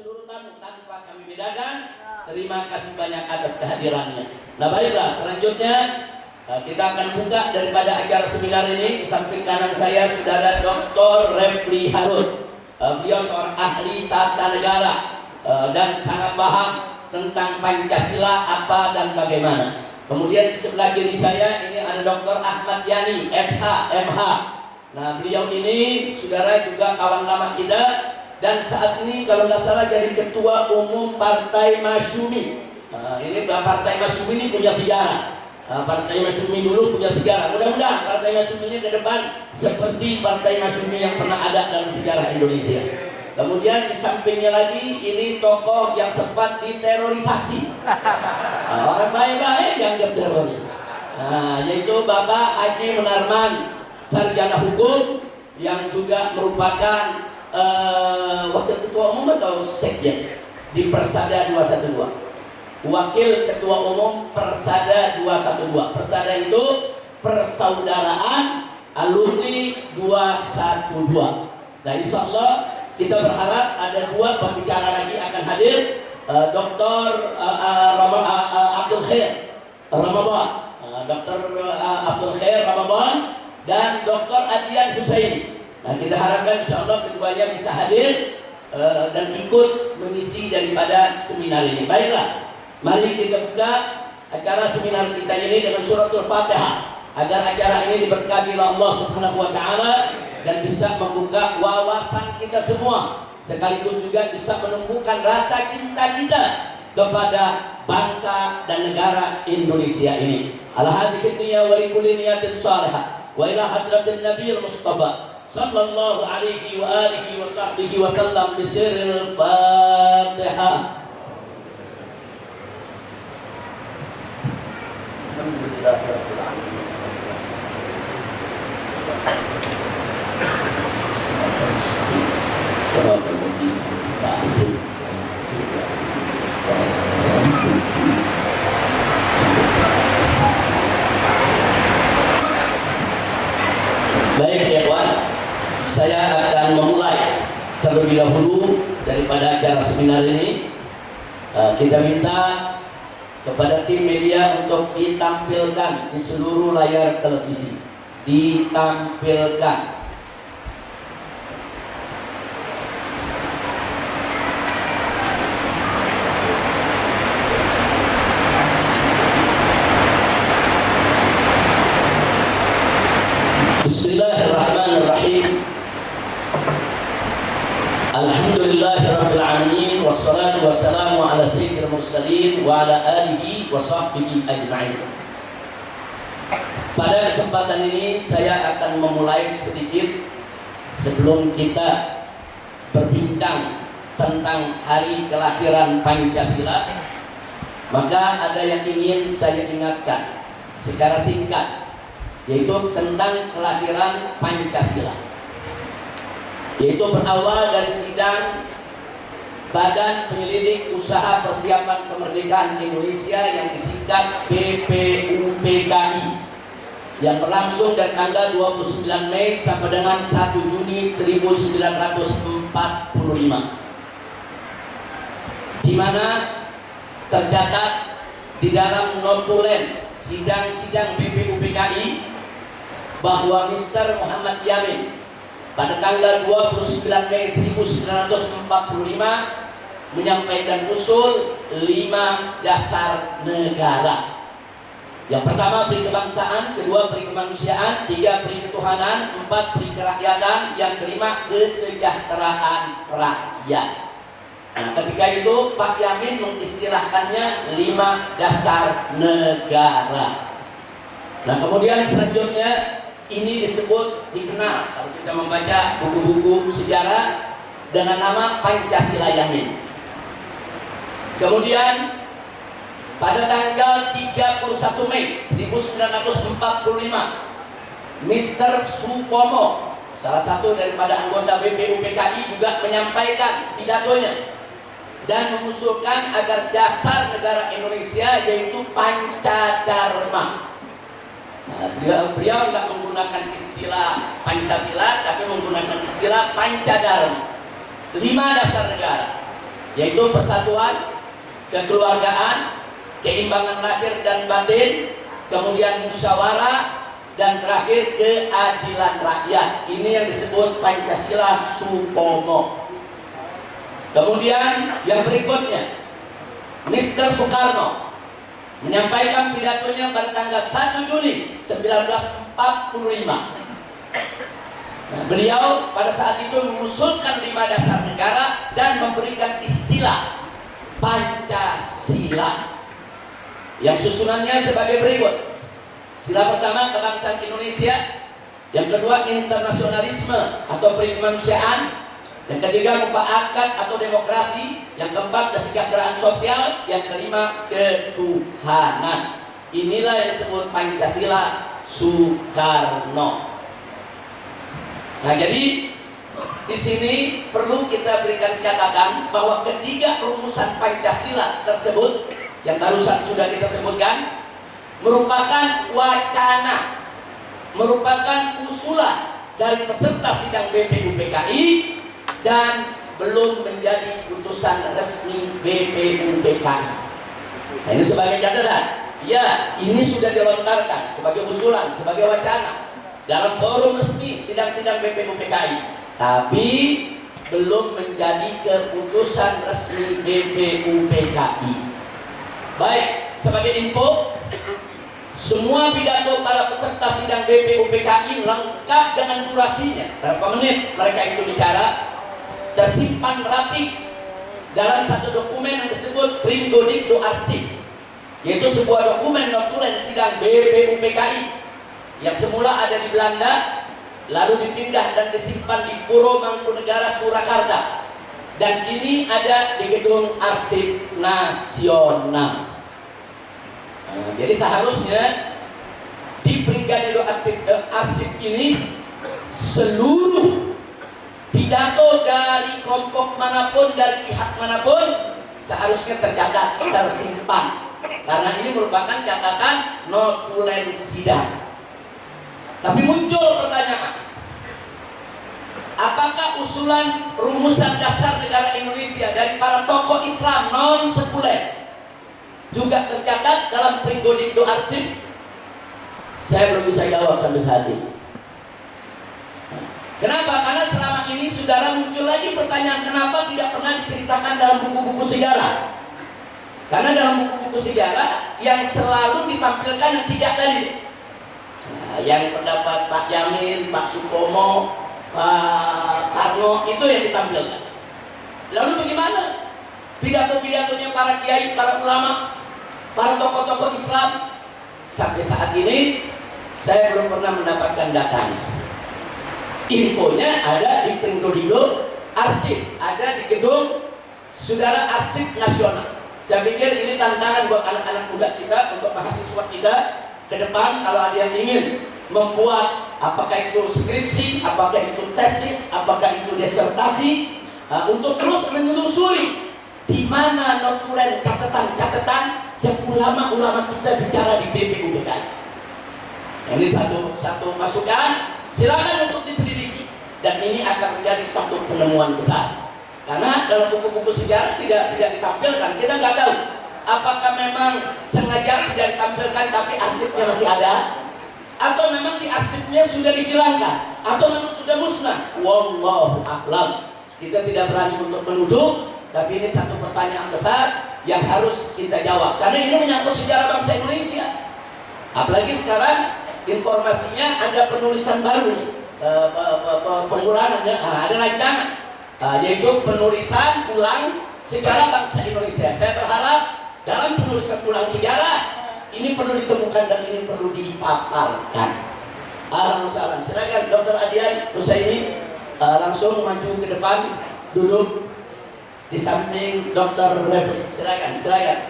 seluruh tamu tanpa kami bedakan. Terima kasih banyak atas kehadirannya. Nah baiklah, selanjutnya kita akan buka daripada acara seminar ini. Di samping kanan saya sudah ada Dr. Refli Harun. Beliau seorang ahli tata negara dan sangat paham tentang Pancasila apa dan bagaimana. Kemudian di sebelah kiri saya ini ada Dr. Ahmad Yani, SH, MH. Nah beliau ini saudara juga kawan lama kita. Dan saat ini kalau nggak salah jadi ketua umum Partai Masyumi. Ini Partai Masyumi ini punya sejarah. Partai Masyumi dulu punya sejarah. Mudah-mudahan Partai Masyumi ini ke depan seperti Partai Masyumi yang pernah ada dalam sejarah Indonesia. Kemudian di sampingnya lagi ini tokoh yang sempat diterorisasi. Orang baik-baik yang teroris. Yaitu Bapak Haji Munarman, sarjana hukum yang juga merupakan wakil ketua umum atau sekjen di Persada 212, wakil ketua umum Persada 212. Persada itu persaudaraan alumni 212. Nah insya Allah kita berharap ada dua pembicara lagi akan hadir, Dr. Abdul Khair Ramadan, Dr. Abdul Khair Ramadan dan Dr. Adian Husaini. Nah kita harapkan insya Allah keduanya bisa hadir dan ikut mengisi daripada seminar ini. Baiklah, mari kita buka acara seminar kita ini dengan suratul Fatihah agar acara ini diberkati oleh Allah Subhanahu wa Ta'ala dan bisa membuka wawasan kita semua, sekaligus juga bisa menumbuhkan rasa cinta kita kepada bangsa dan negara Indonesia ini. Ala hadhihi niyya wa likulli niyatin salihah wa ila hadratin nabiyil mustafa sallallahu alaihi wa alihi wa sahbihi wa sallam bi sirril Fatihah. Alhamdulillahirabbil alamin. Baik ya kawan, saya akan memulai terlebih dahulu daripada acara seminar ini. Kita minta kepada tim media untuk ditampilkan di seluruh layar televisi. Ditampilkan. Bismillahirrahmanirrahim. Alhamdulillahirabbil alamin wassalatu wassalamu ala sayyidil mursalin wa ala alihi wa sahbihi ajma'in. Pada kesempatan ini saya akan memulai sedikit sebelum kita berbincang tentang hari kelahiran Pancasila. Maka ada yang ingin saya ingatkan secara singkat, yaitu tentang kelahiran Pancasila, yaitu berawal dari sidang Badan Penyelidik Usaha Persiapan Kemerdekaan Indonesia yang disingkat BPUPKI yang berlangsung dari tanggal 29 Mei sampai dengan 1 Juni 1945, di mana tercatat di dalam notulen sidang-sidang BPUPKI bahwa Mr. Muhammad Yamin pada tanggal 29 Mei 1945 menyampaikan usul 5 dasar negara. Yang pertama peri kebangsaan, kedua peri kemanusiaan, tiga peri ketuhanan, empat peri kerakyatan, yang kelima kesejahteraan rakyat. Nah, ketika itu Pak Yamin mengistilahkannya 5 dasar negara. Nah, kemudian selanjutnya ini disebut, dikenal kalau kita membaca buku-buku sejarah dengan nama Pancasila Yamin. Kemudian pada tanggal 31 Mei 1945, Mr. Supomo, salah satu daripada anggota BPUPKI, juga menyampaikan pidatonya dan mengusulkan agar dasar negara Indonesia yaitu Pancadharma. Nah, beliau tidak menggunakan istilah Pancasila, tapi menggunakan istilah Pancadharma. 5 dasar negara. yaitu persatuan, kekeluargaan, keimbangan lahir dan batin, kemudian musyawarah, dan terakhir keadilan rakyat. Ini yang disebut Pancasila Supomo. Kemudian yang berikutnya, Mr. Soekarno menyampaikan pidatonya pada tanggal 1 Juni 1945. Nah, beliau pada saat itu mengusulkan 5 dasar negara dan memberikan istilah Pancasila yang susunannya sebagai berikut. Sila pertama, kebangsaan Indonesia. Yang kedua, internasionalisme atau perikemanusiaan. Yang ketiga, mufakat atau demokrasi. Yang keempat, kesejahteraan sosial. Yang kelima, ketuhanan. Inilah yang disebut Pancasila Soekarno. Nah, jadi di sini perlu kita berikan catatan bahwa ketiga rumusan Pancasila tersebut yang barusan sudah kita sebutkan merupakan wacana, merupakan usulan dari peserta sidang BPUPKI dan belum menjadi putusan resmi BPUPKI. Nah, ini sebagai catatan. Ya, ini sudah dilontarkan sebagai usulan, sebagai wacana dalam forum resmi sidang-sidang BPUPKI, tapi belum menjadi keputusan resmi BPUPKI. Baik, sebagai info, semua pidato para peserta sidang BPUPKI lengkap dengan durasinya, berapa menit mereka itu bicara, tersimpan rapi dalam satu dokumen yang disebut Pringodikdo Arsip, yaitu sebuah dokumen notulen sidang BPUPKI yang semula ada di Belanda, lalu dipindah dan disimpan di Puro Mangkunegara, Surakarta, dan kini ada di Gedung Arsip Nasional. Nah, jadi seharusnya di Pringodikdo Arsip ini seluruh pidato dari kelompok manapun, dari pihak manapun seharusnya tercatat, tersimpan, karena ini merupakan catatan notulen sidang. Tapi muncul pertanyaan, apakah usulan rumusan dasar negara Indonesia dari para tokoh Islam non-sekuler juga tercatat dalam Pringodikdo Arsip? Saya belum bisa jawab sampai saat ini. Kenapa? Karena selama ini saudara muncul lagi pertanyaan, kenapa tidak pernah diceritakan dalam buku-buku sejarah? Karena dalam buku-buku sejarah yang selalu ditampilkan yang tidak tadi. Nah, yang pendapat Pak Jamin, Pak Supomo, Pak Karno, itu yang ditampilkan. Lalu bagaimana pidato-pidatonya para kiai, para ulama, para tokoh-tokoh Islam? Sampai saat ini saya belum pernah mendapatkan datanya. Infonya ada di Pringodikdo Arsip, ada di gedung Saudara Arsip Nasional. Saya pikir ini tantangan buat anak-anak muda kita, untuk mahasiswa kita ke depan, kalau ada yang ingin membuat apakah itu skripsi, apakah itu tesis, apakah itu disertasi, untuk terus menelusuri di mana notulen catatan-catatan yang ulama-ulama kita bicara di BPUPKI. Ini satu masukan, silakan untuk diselidiki, dan ini akan menjadi satu penemuan besar. Karena dalam buku-buku sejarah tidak ditampilkan, kita nggak tahu apakah memang sengaja tidak ditampilkan tapi arsipnya masih ada, atau memang di arsipnya sudah dihilangkan, atau memang sudah musnah. Wallahu a'lam. Kita tidak berani untuk menuduh, tapi ini satu pertanyaan besar yang harus kita jawab, karena ini menyangkut sejarah bangsa Indonesia. Apalagi sekarang informasinya ada penulisan baru, pengulangan, ada rancangan, yaitu penulisan ulang sejarah bangsa Indonesia. Saya berharap dalam penulisan ulang sejarah ini perlu ditemukan dan ini perlu dipaparkan. Alhamdulillah. Silakan Dr. Adian Husaini langsung maju ke depan, duduk di samping Dr. Refri. Silakan. Silakan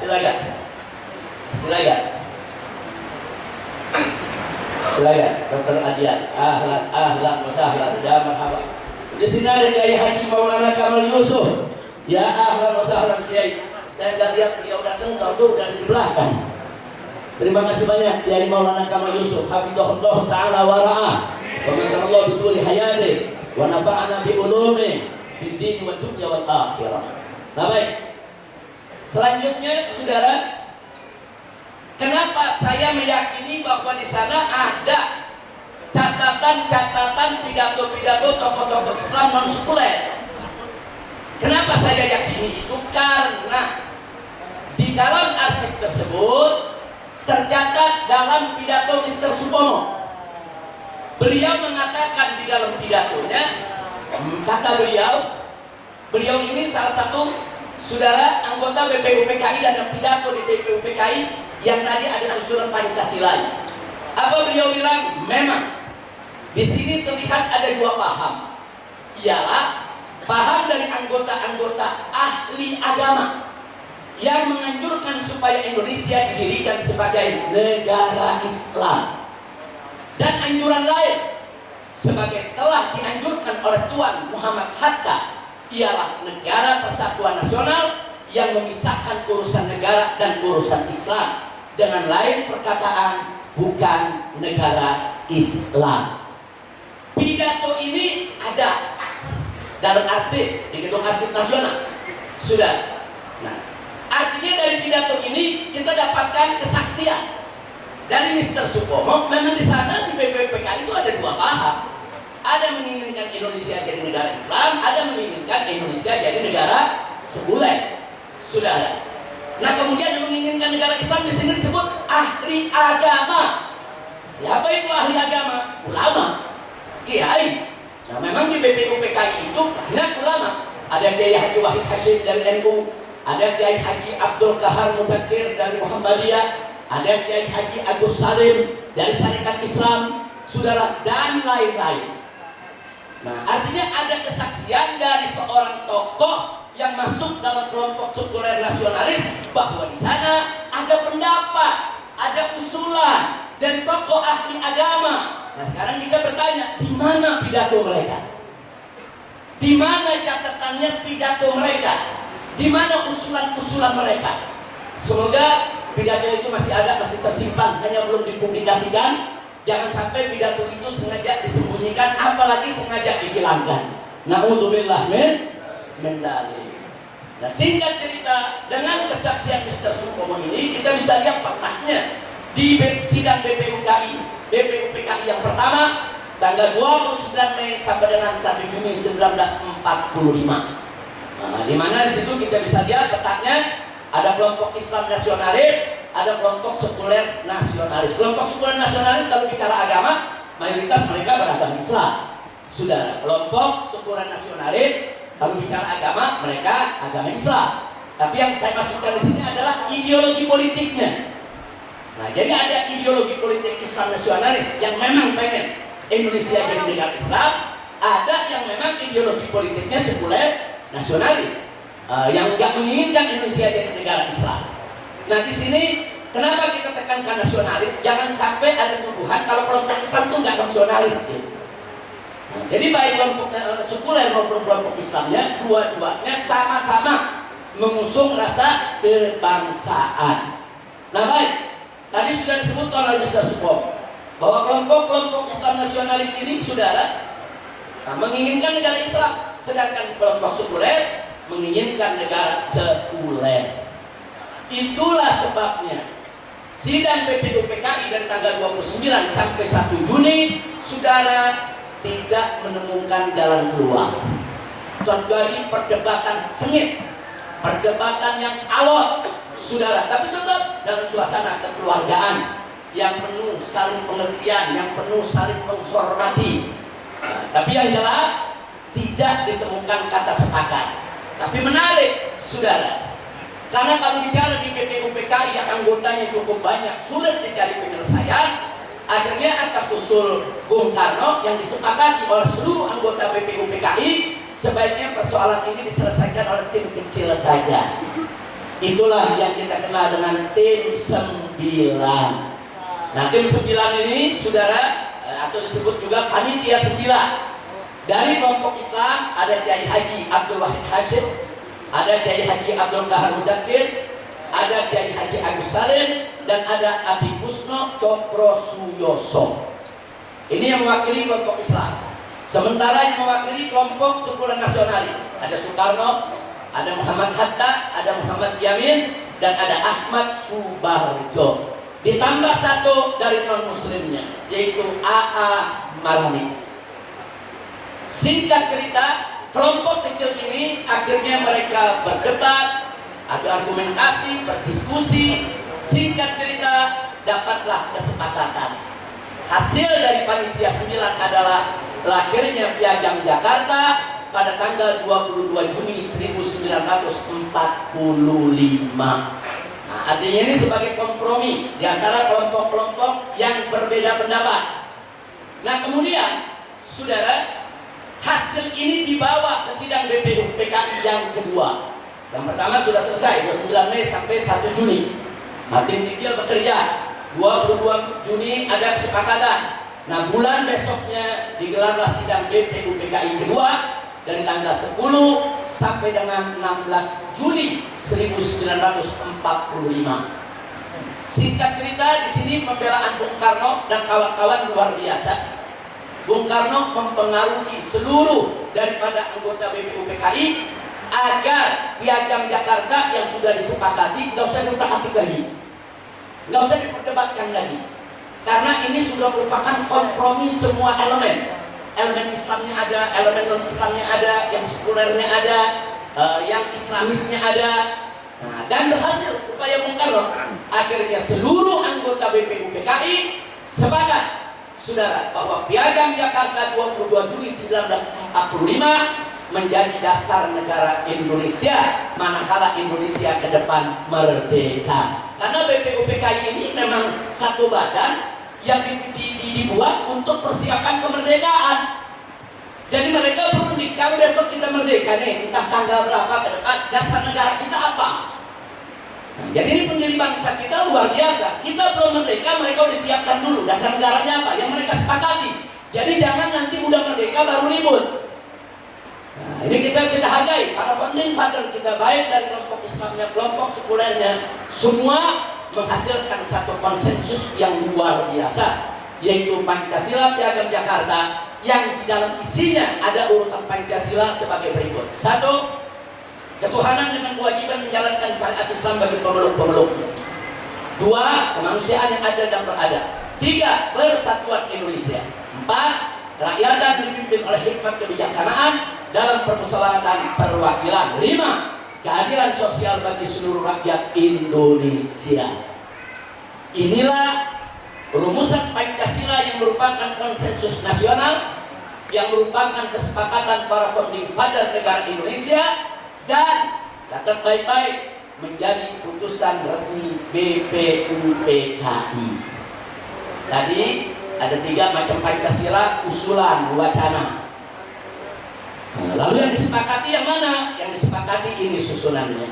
Dr. Adian. Ahlan wa sahlan, ya marhaba. Di sini ada Kiai Haji Maulana Kamal Yusuf. Ya ahlan wa sahlan Kiai. Saya nggak lihat beliau datang, tahu udah di belakang. Terima kasih banyak Kiai Maulana Kamal Yusuf. Hafizahullah taala wa ra'ah. Wa madarallahu bi tuli hayati wa nafa'ana bi ulumi fid din wa dunya wal akhirah. Nah baik, selanjutnya saudara, kenapa saya meyakini bahwa di sana ada catatan-catatan pidato-pidato tokoh-tokoh Islam non sekuler? Kenapa saya yakini itu? Karena di dalam arsip tersebut tercatat dalam pidato Mr. Supomo. Beliau mengatakan di dalam pidatonya, kata beliau ini salah satu saudara anggota BPUPKI dan ada pidato di BPUPKI yang tadi ada susunan Pancasila. Apa beliau bilang? Memang di sini terlihat ada dua paham, ialah paham dari anggota-anggota ahli agama yang menganjurkan supaya Indonesia didirikan sebagai negara Islam, dan anjuran lain sebagai telah dianjurkan oleh Tuan Muhammad Hatta, ialah negara persatuan nasional yang memisahkan urusan negara dan urusan Islam. Dengan lain perkataan, bukan negara Islam. Pidato ini ada dalam arsip, di gedung arsip nasional. Sudah. Nah, artinya dari pidato ini kita dapatkan kesaksian dari Mr. Supomo. Memang di sana di BPUPKI itu ada dua paham. Ada menginginkan Indonesia jadi negara Islam, ada menginginkan Indonesia jadi negara sekuler. Sudah. Nah, kemudian menginginkan negara Islam di sini disebut ahli agama. Siapa itu ahli agama? Ulama, kiai. Nah, memang di BPUPKI itu banyak ulama. Ada Kiai Haji Wahid Hashim dari NU, ada Kiai Haji Abdul Kahar Mudakir dari Muhammadiyah, ada Kiai Haji Agus Salim dari Syarikat Islam, saudara, dan lain-lain. Nah, artinya ada kesaksian dari seorang tokoh yang masuk dalam kelompok sekuler nasionalis bahwa di sana ada pendapat, ada usulan dan tokoh ahli agama. Nah, sekarang kita bertanya, di mana pidato mereka? Di mana catatannya pidato mereka? Di mana usulan-usulan mereka? Semoga pidato itu masih ada, masih tersimpan, hanya belum dipublikasikan. Jangan sampai pidato itu sengaja disembunyikan, apalagi sengaja dihilangkan. Na'udzubillah min dzalik. Nah, singkat cerita, dengan kesaksian Mr. Supomo ini kita bisa lihat petanya di sidang BPUPKI yang pertama tanggal 29 Mei sampai dengan 1 Juni 1945. Nah, di mana di situ kita bisa lihat petanya ada kelompok Islam nasionalis, ada kelompok sekuler nasionalis. Kelompok sekuler nasionalis kalau bicara agama, mayoritas mereka beragama Islam. Sudah, kelompok sekuler nasionalis kalau bicara agama, mereka agama Islam. Tapi yang saya masukkan di sini adalah ideologi politiknya. Nah, jadi ada ideologi politik Islam nasionalis yang memang pengen Indonesia jadi negara Islam, ada yang memang ideologi politiknya sekuler nasionalis, yang nggak menginginkan Indonesia jadi negara Islam. Nah, di sini kenapa kita tekankan nasionalis? Jangan sampai ada tuduhan kalau kelompok Islam itu nggak nasionalis. Gitu. Nah, jadi baik kelompok sekuler maupun kelompok Islamnya, dua-duanya sama-sama mengusung rasa kebangsaan. Nah, baik, tadi sudah disebut oleh Mr. Supomo bahwa kelompok-kelompok Islam nasionalis ini, saudara, menginginkan negara Islam, sedangkan kelompok sekuler menginginkan negara sekuler. Itulah sebabnya sidang BPUPKI dari tanggal 29 sampai 1 Juni, saudara, tidak menemukan jalan keluar. Terjadi perdebatan sengit, perdebatan yang alot, saudara, tapi tetap dalam suasana kekeluargaan yang penuh saling pengertian, yang penuh saling menghormati. Nah, tapi yang jelas tidak ditemukan kata sepakat. Tapi menarik, saudara, karena kalau bicara di BPUPKI yang anggotanya cukup banyak, sulit dicari penyelesaian. Akhirnya atas usul Bung Karno yang disepakati oleh seluruh anggota BPUPKI, sebaiknya persoalan ini diselesaikan oleh tim kecil saja. Itulah yang kita kenal dengan tim 9. Nah, tim 9 ini, saudara, atau disebut juga panitia 9. Dari kelompok Islam ada Kiai Haji Abdul Wahid Hashim, ada Kiai Haji Abdul Kahar Mudakir, ada Kiai Haji Agus Salim, dan ada Abi Kusno Cokro Suyoso. Ini yang mewakili kelompok Islam. Sementara yang mewakili kelompok sekuler nasionalis ada Soekarno, ada Muhammad Hatta, ada Muhammad Yamin, dan ada Ahmad Subarjo. Ditambah satu dari non-muslimnya, yaitu AA Maranis. Singkat cerita, kelompok kecil ini akhirnya mereka berdebat, ada argumentasi, berdiskusi. Singkat cerita, dapatlah kesepakatan. Hasil dari panitia 9 adalah lahirnya Piagam Jakarta pada tanggal 22 Juni 1945. Nah, artinya ini sebagai kompromi di antara kelompok-kelompok yang berbeda pendapat. Nah, kemudian, saudara, hasil ini dibawa ke sidang BPUPKI yang kedua. Yang pertama sudah selesai, 29 Mei sampai 1 Juni. Tim kecil bekerja. 22 Juni ada kesepakatan. Nah, bulan besoknya digelarlah sidang BPUPKI kedua dari tanggal 10 sampai dengan 16 Juli 1945. Singkat cerita, di sini pembelaan Bung Karno dan kawan-kawan luar biasa. Bung Karno mempengaruhi seluruh daripada anggota BPUPKI agar Piagam Jakarta yang sudah disepakati tidak usah diutak-atik lagi, nggak usah diperdebatkan lagi, karena ini sudah merupakan kompromi semua elemen. Elemen Islamnya ada, elemen non-Islamnya ada, yang sekulernya ada, yang Islamisnya ada. Nah, dan berhasil upaya Bung Karno. Akhirnya seluruh anggota BPUPKI sepakat, saudara, bahwa Piagam Jakarta 22 Juli 1945 menjadi dasar negara Indonesia manakala Indonesia ke depan merdeka. Karena BPUPKI ini memang satu badan yang dibuat untuk persiapan kemerdekaan. Jadi mereka berunding, kalau besok kita merdeka nih, entah tanggal berapa ke depan, dasar negara kita apa? Nah, jadi ini pendiri bangsa kita luar biasa. Kita belum merdeka, mereka udah siapkan dulu dasar negaranya apa yang mereka sepakati. Jadi jangan nanti udah merdeka baru ribut. Nah, ini kita hargai para founding father kita, baik dari kelompok Islamnya, kelompok sekulernya, semua menghasilkan satu konsensus yang luar biasa, yaitu Pancasila Piagam Jakarta, yang di dalam isinya ada urutan Pancasila sebagai berikut. 1. Ketuhanan dengan kewajiban menjalankan syariat Islam bagi pemeluk-pemeluknya. 2. Kemanusiaan yang adil dan beradab. 3. Persatuan Indonesia. 4. Kerakyatan dipimpin oleh hikmat kebijaksanaan dalam permusyawaratan perwakilan. 5. Keadilan sosial bagi seluruh rakyat Indonesia. Inilah rumusan Pancasila yang merupakan konsensus nasional, yang merupakan kesepakatan para founding father negara Indonesia, dan catat baik-baik, menjadi putusan resmi BPUPKI. Tadi ada 3 macam Pancasila, usulan, wacana. Lalu yang disepakati yang mana? Yang disepakati ini susunannya.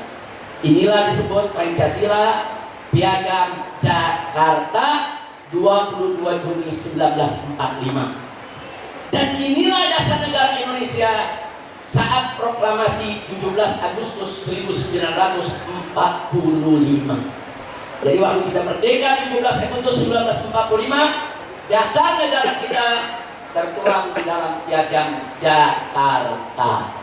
Inilah disebut Pancasila Piagam Jakarta 22 Juni 1945. Dan inilah dasar negara Indonesia saat proklamasi 17 Agustus 1945. Jadi waktu kita merdeka 17 Agustus 1945, dasar negara kita tertuang di dalam Piagam Jakarta.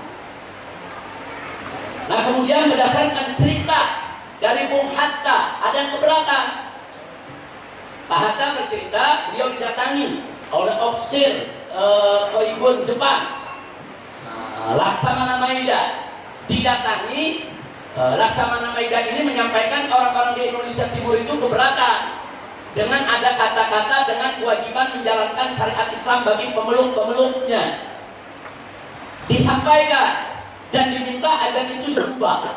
Nah, kemudian berdasarkan cerita dari Bung Hatta, ada yang keberatan. Pak Hatta bercerita, beliau didatangi oleh ofisir Koibun Jepang, Laksamana Maeda. Didatangi, Laksamana Maeda ini menyampaikan orang-orang di Indonesia Timur itu keberatan dengan ada kata-kata dengan kewajiban menjalankan syariat Islam bagi pemeluk-pemeluknya. Disampaikan dan diminta agar itu dirubah.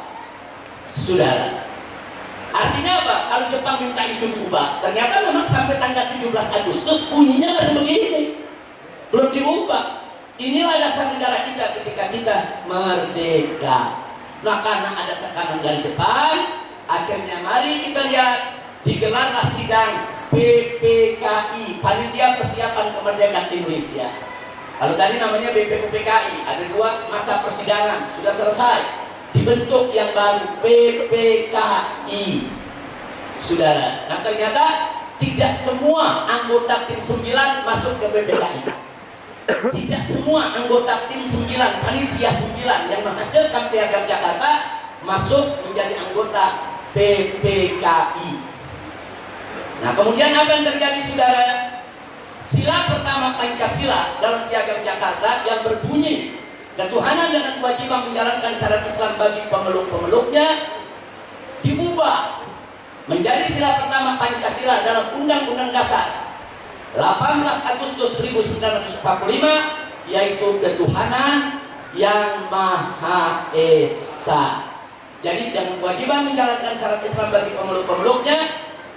Saudara, artinya apa? Kalau Jepang minta itu diubah, ternyata memang sampai tanggal 17 Agustus bunyinya masih begini, belum diubah. Inilah dasar negara kita ketika kita merdeka. Nah, karena ada tekanan dari Jepang, akhirnya mari kita lihat, digelarlah sidang PPKI, Panitia Persiapan Kemerdekaan Indonesia. Kalau tadi namanya BPUPKI, ada 2 masa persidangan, sudah selesai. Dibentuk yang baru PPKI. Saudara, nah ternyata tidak semua anggota tim 9 masuk ke PPKI. tidak semua anggota tim 9, panitia 9 yang menghasilkan Piagam Jakarta masuk menjadi anggota PPKI. Nah, kemudian apa yang terjadi, saudara? Sila pertama Pancasila dalam Piagam Jakarta yang berbunyi ketuhanan dan kewajiban menjalankan syariat Islam bagi pemeluk-pemeluknya diubah menjadi sila pertama Pancasila dalam Undang-Undang Dasar 18 Agustus 1945, yaitu ketuhanan yang Maha Esa. Jadi dengan kewajiban menjalankan syariat Islam bagi pemeluk-pemeluknya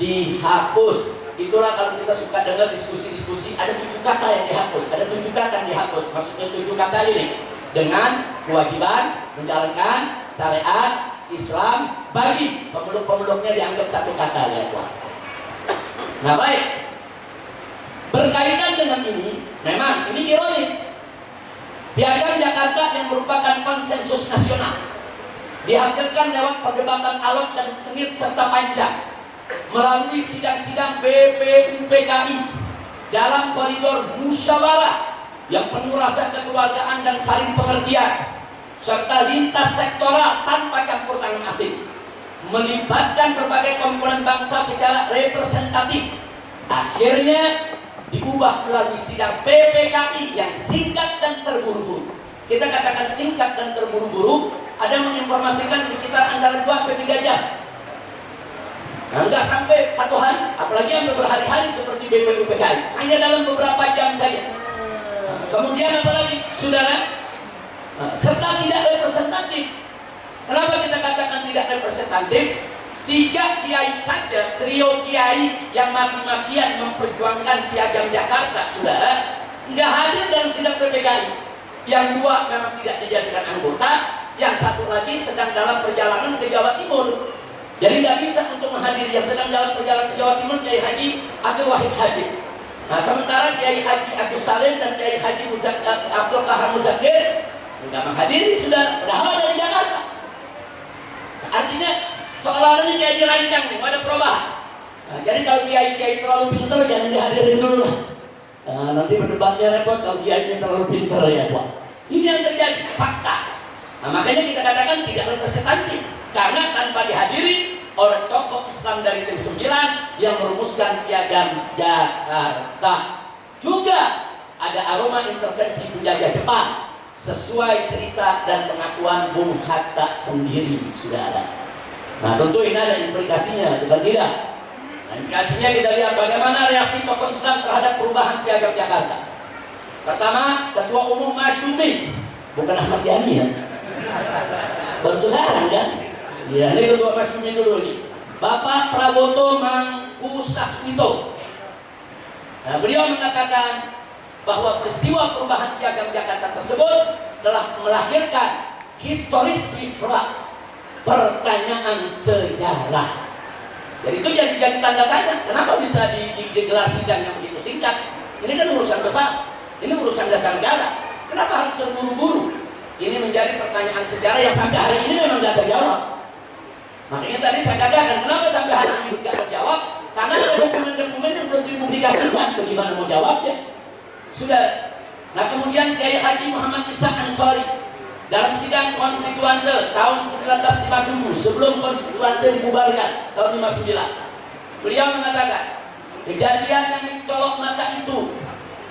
dihapus. Itulah kalau kita suka dengar diskusi-diskusi, ada 7 kata yang dihapus, ada 7 kata yang dihapus. Maksudnya 7 kata ini dengan kewajiban menjalankan syariat Islam bagi pemeluk-pemeluknya dianggap 1 kata, ya Tuhan. Nah, baik. Berkaitan dengan ini, memang ini ironis. Piagam Jakarta yang merupakan konsensus nasional dihasilkan lewat perdebatan alot dan sengit serta panjang melalui sidang-sidang BPUPKI dalam koridor musyawarah yang penuh rasa kekeluargaan dan saling pengertian, serta lintas sektoral tanpa campur tangan asing, melibatkan berbagai komponen bangsa secara representatif. Akhirnya diubah melalui sidang PPKI yang singkat dan terburu-buru. Kita katakan singkat dan terburu-buru, ada menginformasikan sekitar antara 2 sampai 3 jam. Nah, enggak sampai 1 hari, apalagi yang berhari-hari seperti BPUPKI, hanya dalam beberapa jam saja. Kemudian apalagi, saudara, serta tidak representatif. Kenapa kita katakan tidak representatif? 3 kiai saja, trio kiai yang mati-matian memperjuangkan Piagam Jakarta, saudara, nggak hadir dalam sidang PPKI. Yang 2 memang tidak dijadikan anggota, yang 1 lagi sedang dalam perjalanan ke Jawa Timur. Jadi nggak bisa untuk menghadiri. Yang sedang dalam perjalanan ke Jawa Timur Kiai Haji Abdul Wahid Hashim. Nah, sementara Kiai Haji Agus Salim dan Kiai Haji Abdul Kahar Muzakir nggak menghadiri, sudah berada di Jakarta. Artinya seolah-olah ini kayak dirancang nih, ada perubahan. Nah, jadi kalau kiai-kiai terlalu pintar jangan dihadirin dulu. Nah, nanti berdebatnya repot kalau kiai terlalu pintar, ya Pak. Ini yang terjadi, fakta. Nah, makanya kita katakan tidak representatif karena tanpa dihadiri oleh tokoh Islam dari tim 9 yang merumuskan Piagam Jakarta. Juga ada aroma intervensi penjajah Jepang sesuai cerita dan pengakuan Bung Hatta sendiri, saudara. Nah, tentu ini ada implikasinya, bukan tidak. Nah, implikasinya kita lihat bagaimana reaksi tokoh Islam terhadap perubahan Piagam Jakarta. Pertama, Ketua Umum Masyumi, bukan Ahmad Yani ya, baru sekarang kan? Ya, ini Ketua Masyumi dulu nih, Bapak Prabowo Mangkusasmito. Nah, beliau mengatakan bahwa peristiwa perubahan Piagam Jakarta tersebut telah melahirkan historis sifra, pertanyaan sejarah. Jadi itu jadi tanda tanya, kenapa bisa digelar sidang yang begitu singkat? Ini kan urusan besar, ini urusan dasar negara. Kenapa harus terburu-buru? Ini menjadi pertanyaan sejarah yang sampai hari ini memang tidak terjawab. Makanya tadi saya katakan, kenapa sampai hari ini tidak terjawab? Karena ada dokumen-dokumen yang belum dipublikasikan. Bagaimana mau jawabnya? Sudah. Nah, kemudian Kiai Haji Muhammad Ishaq Ansori dalam sidang konstituante tahun 1957 sebelum konstituante dibubarkan tahun 59, beliau mengatakan kejadian yang mencolok mata itu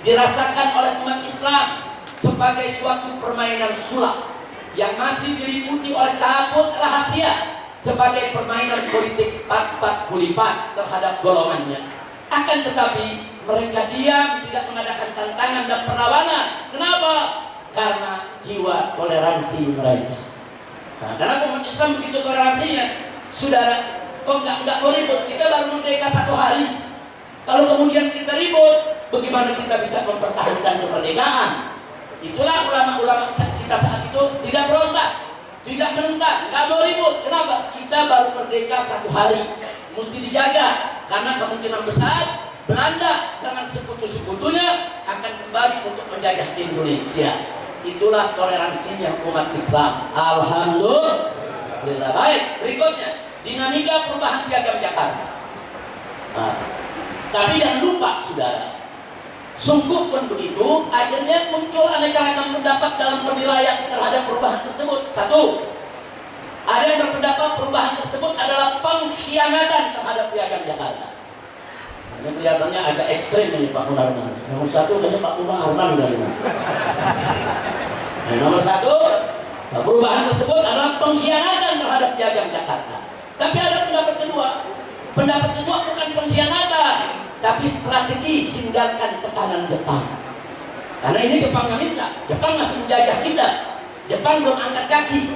dirasakan oleh umat Islam sebagai suatu permainan sulap yang masih diliputi oleh kabut rahasia sebagai permainan politik pat-pat gulipat terhadap golongannya. Akan tetapi mereka diam, tidak mengadakan tantangan dan perlawanan. Kenapa? Karena jiwa toleransi mereka. Nah, kenapa umat Islam begitu toleransinya? Saudara, kok nggak mau ribut? Kita baru merdeka 1 hari. Kalau kemudian kita ribut, bagaimana kita bisa mempertahankan kemerdekaan? Itulah ulama-ulama kita saat itu tidak berontak, tidak menentang, nggak mau ribut. Kenapa? Kita baru merdeka 1 hari, mesti dijaga karena kemungkinan besar Belanda dengan sekutu-sekutunya akan kembali untuk menjajah Indonesia. Itulah toleransinya umat Islam. Alhamdulillah. Baik, berikutnya dinamika perubahan Piagam Jakarta. Nah, tapi jangan lupa, saudara, Sungguh pun begitu, akhirnya muncul aneka ragam pendapat dalam penilaian terhadap perubahan tersebut. Satu, ada yang berpendapat perubahan tersebut adalah pengkhianatan terhadap Piagam Jakarta. Ini kelihatannya agak ekstrim ini Pak Munarman. Nomor satu kayaknya Pak Munarman kali ini. Nomor satu, perubahan tersebut adalah pengkhianatan terhadap Piagam Jakarta. Tapi ada pendapat kedua. Pendapat kedua bukan pengkhianatan, tapi strategi hindarkan tekanan Jepang. Karena ini Jepang yang minta. Jepang masih menjajah kita. Jepang belum angkat kaki.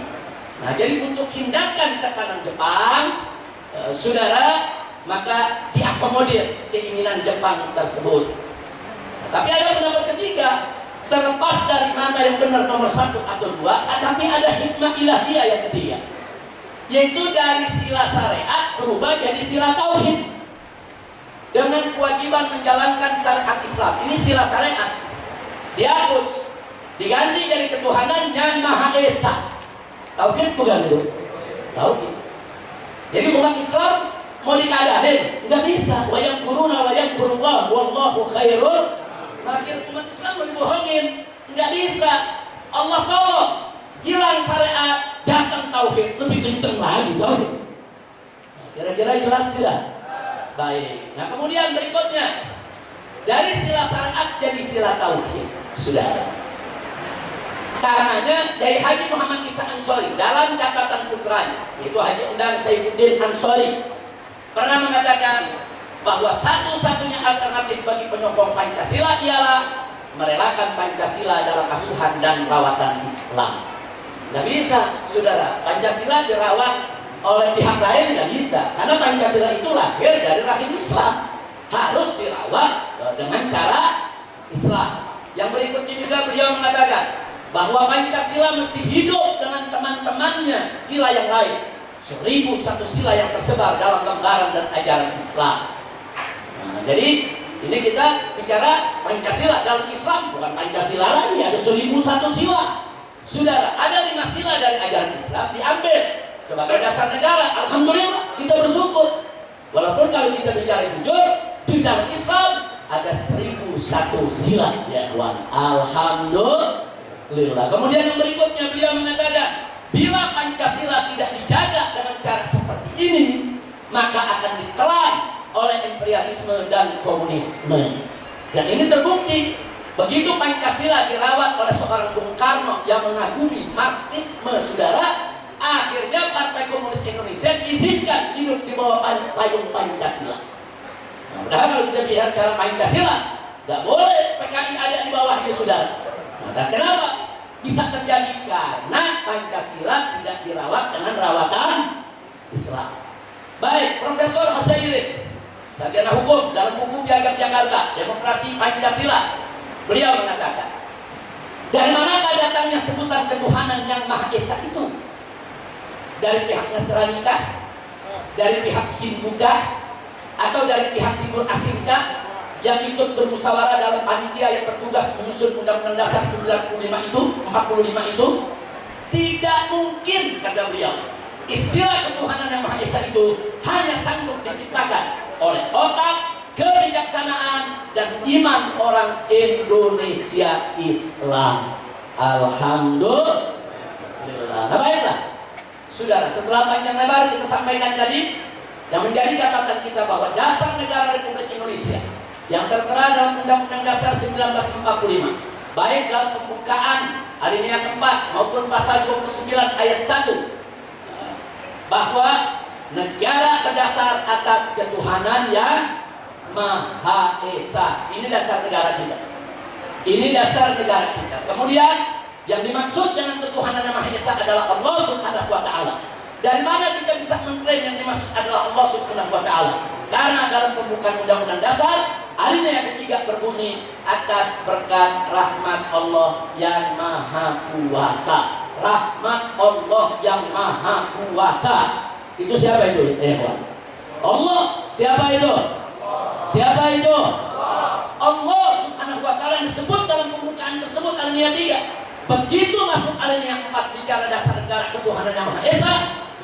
Nah, jadi untuk hindarkan tekanan Jepang, saudara, maka diakomodir keinginan Jepang tersebut. Tapi ada pendapat ketiga, terlepas dari mana yang benar nomor satu atau dua, tapi ada hikmah ilahiyah yang ketiga, yaitu dari sila syariat berubah jadi sila tauhid dengan kewajiban menjalankan syariat Islam. Ini sila syariat dihapus, diganti dari ketuhanan yang Maha Esa. Tauhid bukan itu? Tauhid. Jadi umat Islam mau dikadahin, nggak bisa. Wa yamkuruna wa yamkurullah wallahu khairul makirin. Umat Islam mau dibohongin, nggak bisa. Allah tolong, hilang syariat, datang tauhid, lebih kenceng lagi tauhid. Nah, kira-kira jelas tidak? Baik. Nah, kemudian berikutnya, dari sila syariat jadi sila tauhid, saudara. Karenanya dari Haji Muhammad Isa Ansori dalam catatan putranya, yaitu Haji Endang Saifuddin Ansori, pernah mengatakan bahwa satu-satunya alternatif bagi penyokong Pancasila ialah merelakan Pancasila dalam asuhan dan rawatan Islam. Nggak bisa, saudara. Pancasila dirawat oleh pihak lain nggak bisa, karena Pancasila itu lahir dari rahim Islam, harus dirawat dengan cara Islam. Yang berikutnya juga beliau mengatakan bahwa Pancasila mesti hidup dengan teman-temannya sila yang lain, 1001 sila yang tersebar dalam lembaran dan ajaran Islam. Nah, jadi ini kita bicara Pancasila dalam Islam, bukan Pancasila lagi. Ada 1001 sila, saudara. Ada 5 sila dari ajaran Islam diambil sebagai dasar negara. Alhamdulillah, kita bersyukur. Walaupun kalau kita bicara jujur, di dalam Islam ada 1001 sila, ya kawan. Alhamdulillah. Kemudian yang berikutnya beliau mengatakan, bila Pancasila tidak dijaga dengan cara seperti ini, maka akan ditelan oleh imperialisme dan komunisme. Dan ini terbukti. Begitu Pancasila dirawat oleh seorang Bung Karno yang mengagumi Marxisme, saudara, akhirnya Partai Komunis Indonesia diizinkan hidup di bawah payung Pancasila. Nah, padahal kalau kita lihat cara Pancasila, nggak boleh PKI ada di bawahnya, saudara. Nah, kenapa bisa terjadi? Karena Pancasila tidak dirawat dengan rawatan Islam. Baik, Profesor Hasairin, sarjana hukum, dalam buku Piagam Jakarta, Demokrasi Pancasila, beliau mengatakan, dari manakah datangnya sebutan ketuhanan yang Maha Esa itu? Dari pihak Nasrani kah? Dari pihak Hindu kah? Atau dari pihak Timur Asing kah? Yang ikut bermusyawarah dalam panitia yang bertugas menyusun Undang-Undang Dasar 45 itu, tidak mungkin, kata beliau, istilah ketuhanan yang Maha Esa itu hanya sanggup diciptakan oleh otak, kebijaksanaan, dan iman orang Indonesia Islam. Alhamdulillah. Nah, baiklah, saudara, setelah panjang lebar kita sampaikan tadi, yang menjadi catatan kita bahwa dasar negara Republik Indonesia yang tertera dalam Undang-Undang Dasar 1945, baik dalam pembukaan alinea keempat maupun pasal 29 ayat 1, bahwa negara berdasar atas ketuhanan yang Maha Esa. Ini dasar negara kita. Ini dasar negara kita. Kemudian yang dimaksud dengan ketuhanan yang Maha Esa adalah Allah Subhanahu wa Ta'ala. Dari mana kita bisa mengklaim yang dimaksud adalah Allah Subhanahu wa Ta'ala? Karena dalam pembukaan Undang-Undang Dasar alinea yang ketiga berbunyi, atas berkat rahmat Allah yang Maha Kuasa. Rahmat Allah yang Maha Kuasa. Itu siapa itu? Allah. Siapa itu? Siapa itu? Allah Subhanahu wa Ta'ala disebut dalam pembukaan tersebut alinea 3. Begitu masuk alinea 4 bicara dasar negara ketuhanan yang Maha Esa,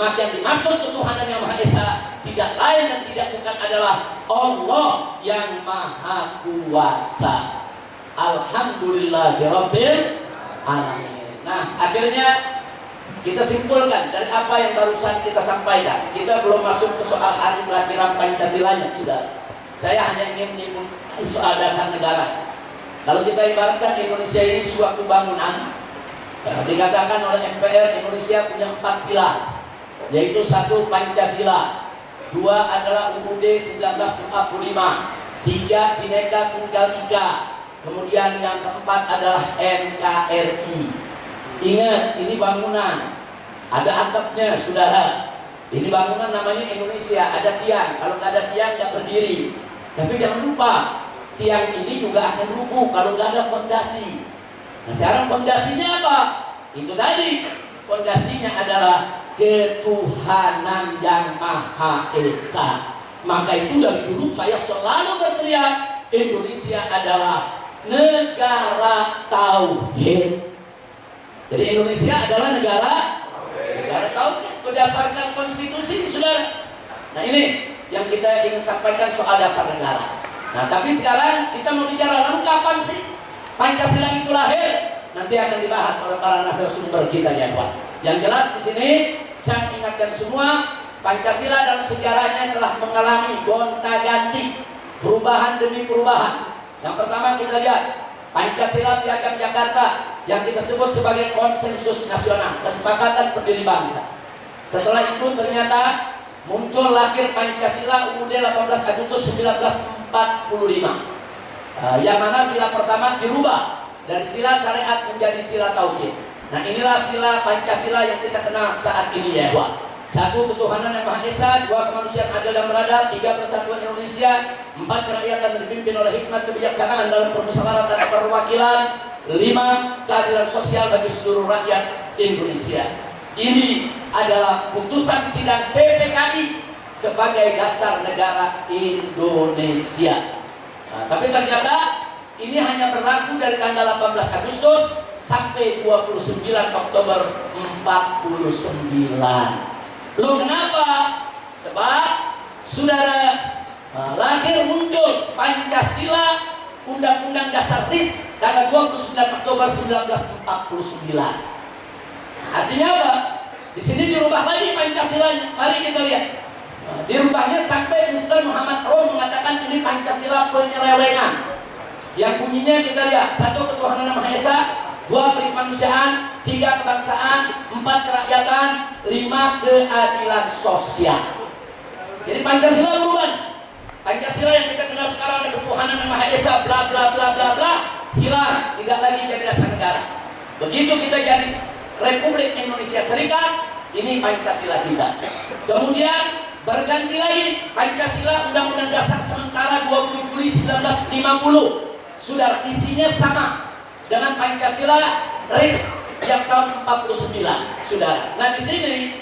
maka yang dimaksud ketuhanan yang Maha Esa tidak lain dan tidak bukan adalah Allah yang Maha Kuasa. Alhamdulillahirabbil alamin. Nah, akhirnya kita simpulkan dari apa yang barusan kita sampaikan. Kita belum masuk ke soal hari kelahiran Pancasilanya, sudah. Saya hanya ingin menyinggung soal dasar negara. Kalau kita ibaratkan Indonesia ini suatu bangunan, dikatakan oleh MPR Indonesia punya 4 pilar, yaitu 1 Pancasila, 2 adalah UUD 1945, 3 Bhinneka Tunggal Ika, kemudian yang keempat adalah NKRI. Ingat, ini bangunan, ada atapnya, saudara. Ini bangunan namanya Indonesia, ada tiang. Kalau nggak ada tiang nggak berdiri. Tapi jangan lupa, tiang ini juga akan rubuh kalau nggak ada fondasi. Nah, sekarang fondasinya apa? Itu tadi, fondasinya adalah ketuhanan yang Maha Esa. Maka itu dari dulu saya selalu berteriak, Indonesia adalah negara tauhid. Jadi Indonesia adalah negara tauhid berdasarkan konstitusi, saudara. Nah, ini yang kita ingin sampaikan soal dasar negara. Nah, tapi sekarang kita mau bicara, lalu kapan sih Pancasila itu lahir? Nanti akan dibahas oleh para narasumber kita, ya Pak. Yang jelas di sini saya ingatkan semua, Pancasila dalam sejarahnya telah mengalami gonta-ganti, perubahan demi perubahan. Yang pertama kita lihat Pancasila Piagam Jakarta yang kita sebut sebagai konsensus nasional, kesepakatan pendiri bangsa. Setelah itu ternyata muncul lahir Pancasila UUD 18 Agustus 1945. Yang mana sila pertama dirubah dari sila syariat menjadi sila tauhid. Nah, inilah sila Pancasila yang kita kenal saat ini, ya Pak. 1 ketuhanan yang Maha Esa, 2 kemanusiaan adil dan beradab, 3 persatuan Indonesia, 4 kerakyatan dipimpin oleh hikmat kebijaksanaan dalam permusyawaratan dan perwakilan, 5 keadilan sosial bagi seluruh rakyat Indonesia. Ini adalah putusan sidang PPKI sebagai dasar negara Indonesia. Nah, tapi ternyata ini hanya berlaku dari tanggal 18 Agustus sampai 29 Oktober 49. Loh, kenapa? Sebab saudara, lahir muncul Pancasila Undang-Undang Dasar RIS tanggal 29 Oktober 1949. Artinya apa? Di sini dirubah lagi Pancasila. Mari kita lihat. Dirubahnya sampai Mr. Muhammad Rom mengatakan ini Pancasila penyelewengan. Yang bunyinya kita lihat, 1 ketuhanan yang Maha Esa, 2 kemanusiaan, 3 kebangsaan, 4 kerakyatan, 5 keadilan sosial. Jadi Pancasila berubah. Pancasila yang kita kenal sekarang ada ketuhanan yang Maha Esa, bla bla bla bla bla, hilang, tidak lagi jadi dasar negara. Begitu kita jadi Republik Indonesia Serikat, ini Pancasila kita. Kemudian berganti lagi Pancasila Undang-Undang Dasar sementara 20 Juli 1950. Sudah isinya sama dengan Pancasila RIS yang tahun 49, saudara. Nah, di sini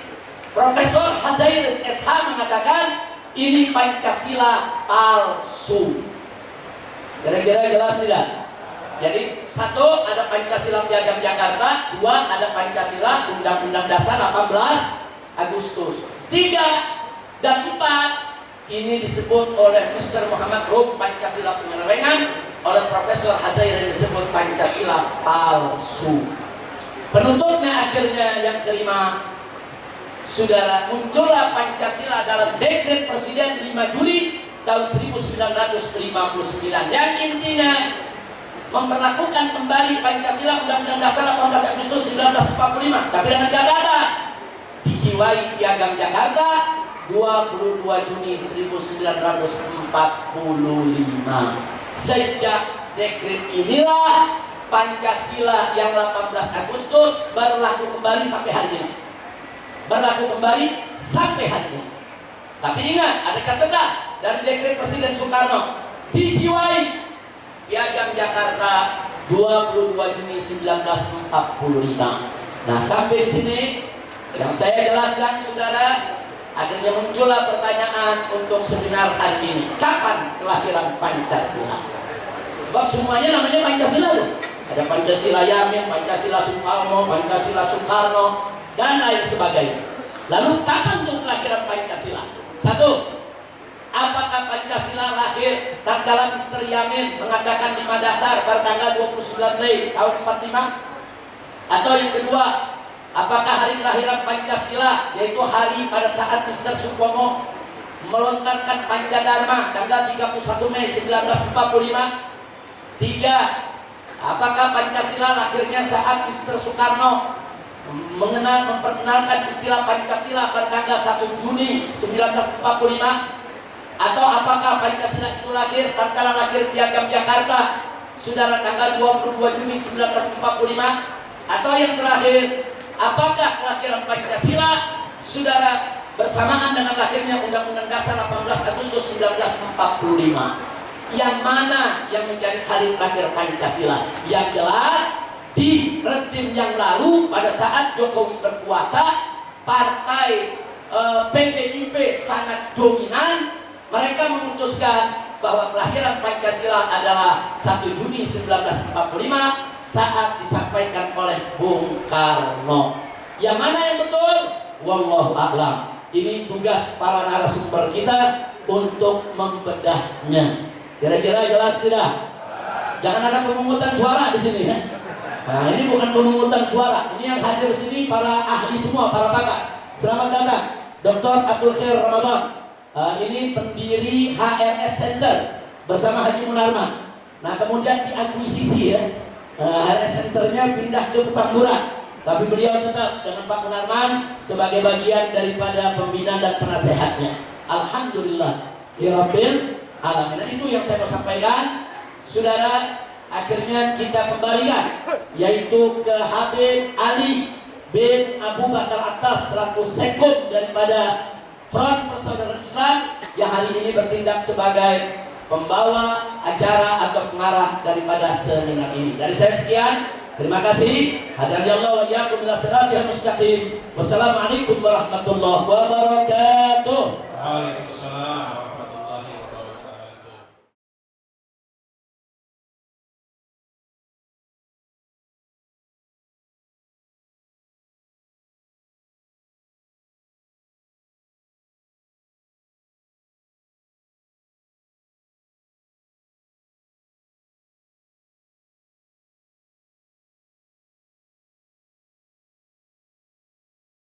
Profesor Hazair SH mengatakan ini Pancasila palsu. Kira-kira jelas tidak? Jadi 1 ada Pancasila Piagam Jakarta, 2 ada Pancasila Undang-Undang Dasar 18 Agustus, 3 dan 4 ini disebut oleh Mr. Muhammad Rum Pancasila penyelewengan, oleh Profesor Hazair yang disebut Pancasila palsu. Penuntutnya akhirnya yang kelima, saudara, muncullah Pancasila dalam dekret Presiden 5 Juli tahun 1959 yang intinya memperlakukan kembali Pancasila Undang-Undang Dasar 18 Agustus 1945, tapi dengan catatan dijiwai Piagam Jakarta 22 Juni 1945. Sejak dekret inilah Pancasila yang 18 Agustus berlaku kembali sampai hari ini. Berlaku kembali sampai hari ini. Tapi ingat, ada catatan dari dekret Presiden Soekarno, dijiwai Piagam Jakarta 22 Juni 1945. Nah, sampai di sini yang saya jelaskan, saudara, akhirnya muncullah pertanyaan untuk seminar hari ini. Kapan kelahiran Pancasila? Sebab semuanya namanya Pancasila loh. Ada Pancasila Yamin, Pancasila Soekarno, Pancasila Soekarno, dan lain sebagainya. Lalu kapan untuk kelahiran Pancasila? 1. Apakah Pancasila lahir tatkala Mr. Yamin mengatakan 5 dasar pada tanggal 29 Mei tahun 45? Atau yang kedua, apakah hari kelahiran Pancasila, yaitu hari pada saat Mr. Supomo melontarkan Pancadharma tanggal 31 Mei 1945? 3. Apakah Pancasila lahirnya saat Mr. Soekarno memperkenalkan istilah Pancasila pada tanggal 1 Juni 1945? Atau apakah Pancasila itu lahir tatkala lahir Piagam Jakarta, saudara, tanggal 22 Juni 1945? Atau yang terakhir, apakah kelahiran Pancasila, saudara, bersamaan dengan lahirnya Undang-Undang Dasar 18 Agustus 1945? Yang mana yang menjadi hari lahir Pancasila? Yang jelas, di rezim yang lalu pada saat Jokowi berkuasa, partai PDIP sangat dominan. Mereka memutuskan bahwa kelahiran Pancasila adalah 1 Juni 1945 saat disampaikan oleh Bung Karno. Yang mana yang betul? Wallahu a'lam. Ini tugas para narasumber kita untuk membedahnya. Kira-kira jelas tidak? Jangan ada pemungutan suara di sini ya. Nah, ini bukan pemungutan suara. Ini yang hadir sini para ahli semua, para pakar. Selamat datang Dr. Abdul Khair Ramadan. Ini pendiri HRS Center bersama Haji Munarman. Nah, kemudian diakuisisi ya. HRS Centernya pindah ke Petamburan, tapi beliau tetap dengan Pak Munarman sebagai bagian daripada pembina dan penasehatnya. Alhamdulillah ya Rabbil alamin. Nah, itu yang saya mau sampaikan, saudara. Akhirnya kita kembalikan, yaitu ke Habib Ali bin Abu Bakar Atas selaku sekund daripada Front Persaudaraan Islam yang hari ini bertindak sebagai pembawa acara atau pengarah daripada seminar ini. Dari saya sekian, terima kasih. Hadanallahu wa iyyakum ila siratal mustaqim. Wassalamualaikum warahmatullahi wabarakatuh.